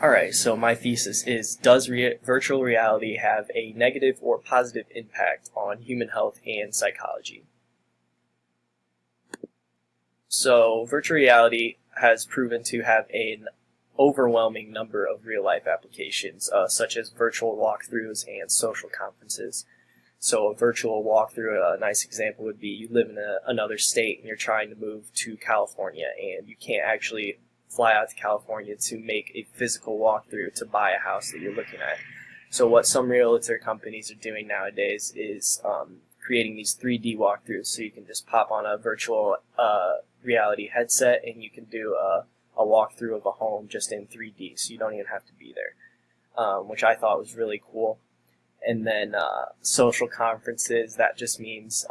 Alright, so my thesis is, does virtual reality have a negative or positive impact on human health and psychology? So, virtual reality has proven to have an overwhelming number of real-life applications, such as virtual walkthroughs and social conferences. So a virtual walkthrough, a nice example would be you live in another state and you're trying to move to California, and you can't actually fly out to California to make a physical walkthrough to buy a house that you're looking at. So what some realtor companies are doing nowadays is creating these 3D walkthroughs, so you can just pop on a virtual reality headset and you can do a walkthrough of a home just in 3D, so you don't even have to be there, which I thought was really cool. And then social conferences, that just means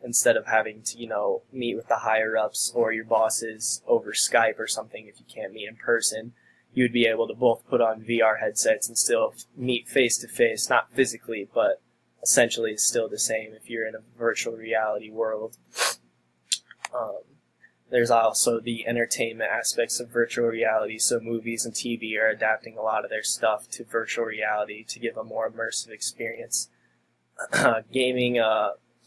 instead of having to, meet with the higher-ups or your bosses over Skype or something if you can't meet in person, you would be able to both put on VR headsets and still meet face-to-face, not physically, but essentially it's still the same if you're in a virtual reality world. There's also the entertainment aspects of virtual reality, so movies and TV are adapting a lot of their stuff to virtual reality to give a more immersive experience. Gaming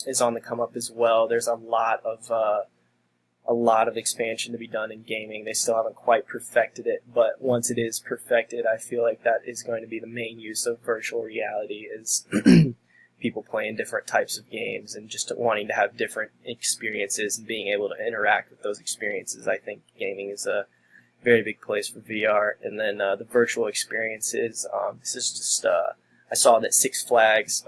is on the come up as well. There's a lot of expansion to be done in gaming. They still haven't quite perfected it, but once it is perfected, I feel like that is going to be the main use of virtual reality, is people playing different types of games and just wanting to have different experiences and being able to interact with those experiences. I think gaming is a very big place for VR. And then the virtual experiences, this is just, I saw that Six Flags,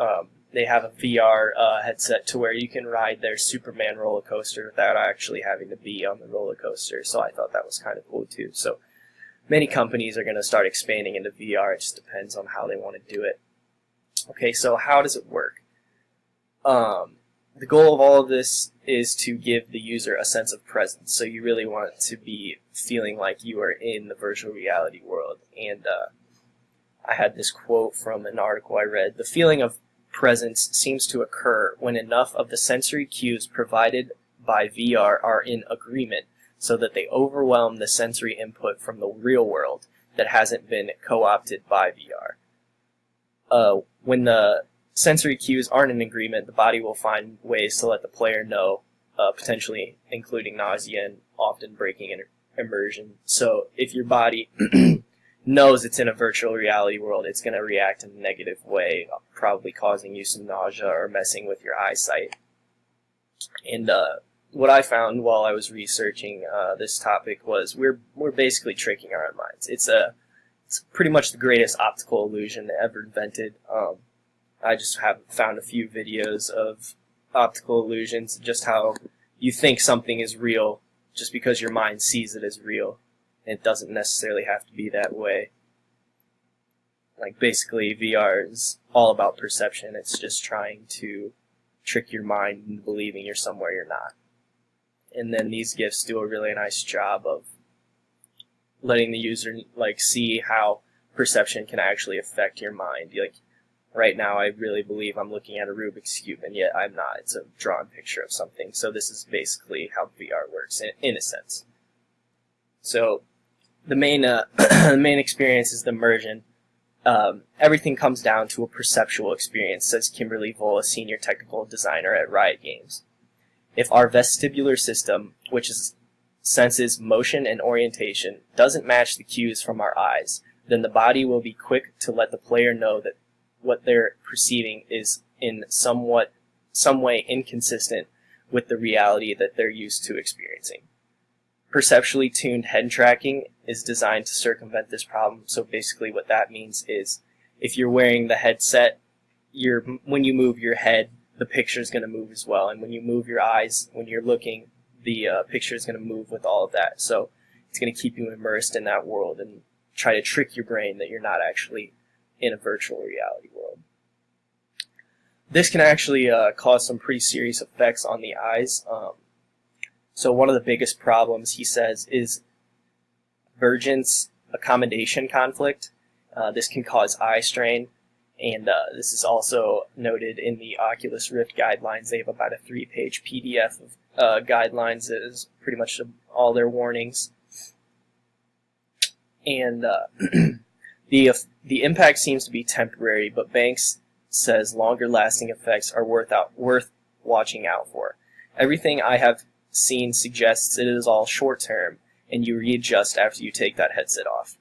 they have a VR headset to where you can ride their Superman roller coaster without actually having to be on the roller coaster. So I thought that was kind of cool too. So many companies are going to start expanding into VR. It just depends on how they want to do it. Okay, so how does it work? The goal of all of this is to give the user a sense of presence. So you really want to be feeling like you are in the virtual reality world. And I had this quote from an article I read. The feeling of presence seems to occur when enough of the sensory cues provided by VR are in agreement so that they overwhelm the sensory input from the real world that hasn't been co-opted by VR. When the sensory cues aren't in agreement, the body will find ways to let the player know, potentially including nausea and often breaking immersion. So if your body knows it's in a virtual reality world, it's going to react in a negative way, probably causing you some nausea or messing with your eyesight. And what I found while I was researching this topic was we're basically tricking our own minds. It's pretty much the greatest optical illusion ever invented. I just have found a few videos of optical illusions, just how you think something is real just because your mind sees it as real. It doesn't necessarily have to be that way. Like, basically, VR is all about perception. It's just trying to trick your mind into believing you're somewhere you're not. And then these GIFs do a really nice job of letting the user see how perception can actually affect your mind. Right now, I really believe I'm looking at a Rubik's Cube, and yet I'm not. It's a drawn picture of something. So this is basically how VR works, in a sense. So the main the main experience is the immersion. Everything comes down to a perceptual experience, says Kimberly Vole, a senior technical designer at Riot Games. If our vestibular system, which senses motion and orientation, doesn't match the cues from our eyes, then the body will be quick to let the player know that what they're perceiving is in some way inconsistent with the reality that they're used to experiencing. Perceptually tuned head tracking is designed to circumvent this problem. So basically what that means is if you're wearing the headset, when you move your head, the picture is going to move as well. And when you move your eyes, when you're looking, the picture is going to move with all of that. So it's going to keep you immersed in that world and try to trick your brain that you're not actually in a virtual reality world. This can actually cause some pretty serious effects on the eyes. So one of the biggest problems, he says, is vergence accommodation conflict. This can cause eye strain, and this is also noted in the Oculus Rift guidelines. They have about a 3-page PDF of guidelines that is pretty much all their warnings. And the impact seems to be temporary, but Banks says longer-lasting effects are worth watching out for. Everything I have seen suggests it is all short-term, and you readjust after you take that headset off.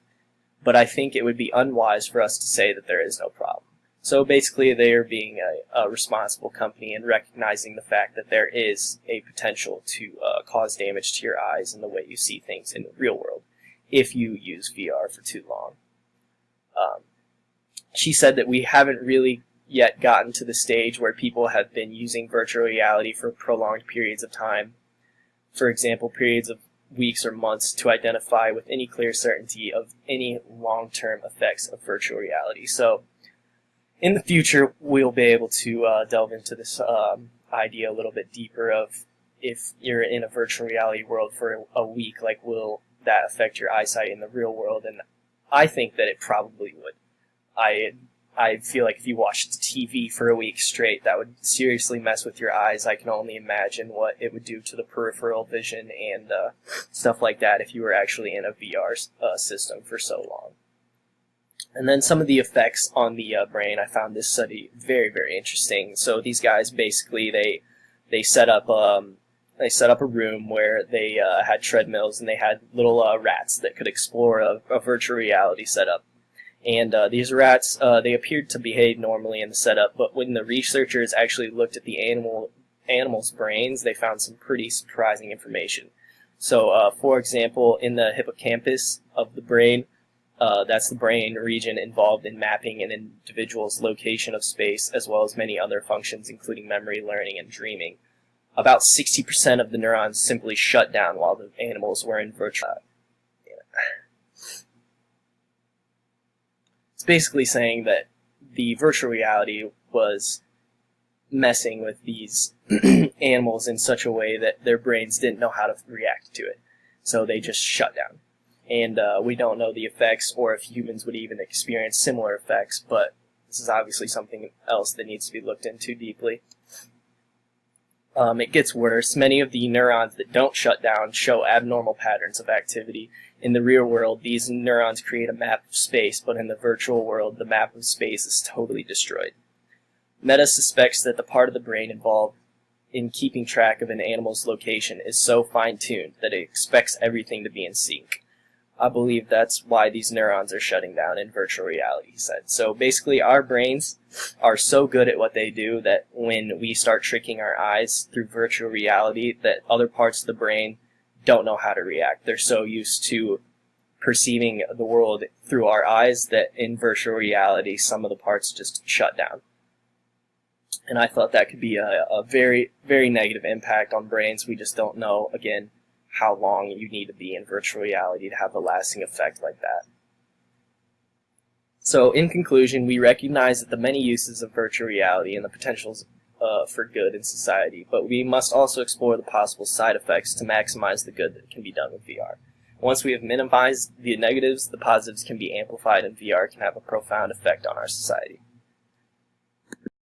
But I think it would be unwise for us to say that there is no problem. So basically, they are being a responsible company and recognizing the fact that there is a potential to cause damage to your eyes and the way you see things in the real world if you use VR for too long. She said that we haven't really yet gotten to the stage where people have been using virtual reality for prolonged periods of time, for example, periods of weeks or months, to identify with any clear certainty of any long-term effects of virtual reality. So in the future, we'll be able to delve into this idea a little bit deeper of if you're in a virtual reality world for a week, like, will that affect your eyesight in the real world? And I think that it probably would. I feel like if you watched TV for a week straight, that would seriously mess with your eyes. I can only imagine what it would do to the peripheral vision and stuff like that if you were actually in a VR system for so long. And then some of the effects on the brain, I found this study very, very interesting. So these guys basically, they set up a room where they had treadmills, and they had little rats that could explore a virtual reality setup. And these rats, they appeared to behave normally in the setup, but when the researchers actually looked at the animals' brains, they found some pretty surprising information. So, for example, in the hippocampus of the brain, that's the brain region involved in mapping an individual's location of space, as well as many other functions, including memory, learning, and dreaming. About 60% of the neurons simply shut down while the animals were in virtual. It's basically saying that the virtual reality was messing with these animals in such a way that their brains didn't know how to react to it. So they just shut down. And we don't know the effects or if humans would even experience similar effects, but this is obviously something else that needs to be looked into deeply. It gets worse. Many of the neurons that don't shut down show abnormal patterns of activity. In the real world, these neurons create a map of space, but in the virtual world, the map of space is totally destroyed. Meta suspects that the part of the brain involved in keeping track of an animal's location is so fine-tuned that it expects everything to be in sync. I believe that's why these neurons are shutting down in virtual reality, he said. So basically, our brains are so good at what they do that when we start tricking our eyes through virtual reality, that other parts of the brain don't know how to react. They're so used to perceiving the world through our eyes that in virtual reality, some of the parts just shut down. And I thought that could be a very, very negative impact on brains. We just don't know, again, how long you need to be in virtual reality to have a lasting effect like that. So in conclusion, we recognize that the many uses of virtual reality and the potentials for good in society, but we must also explore the possible side effects to maximize the good that can be done with VR. Once we have minimized the negatives, the positives can be amplified, and VR can have a profound effect on our society.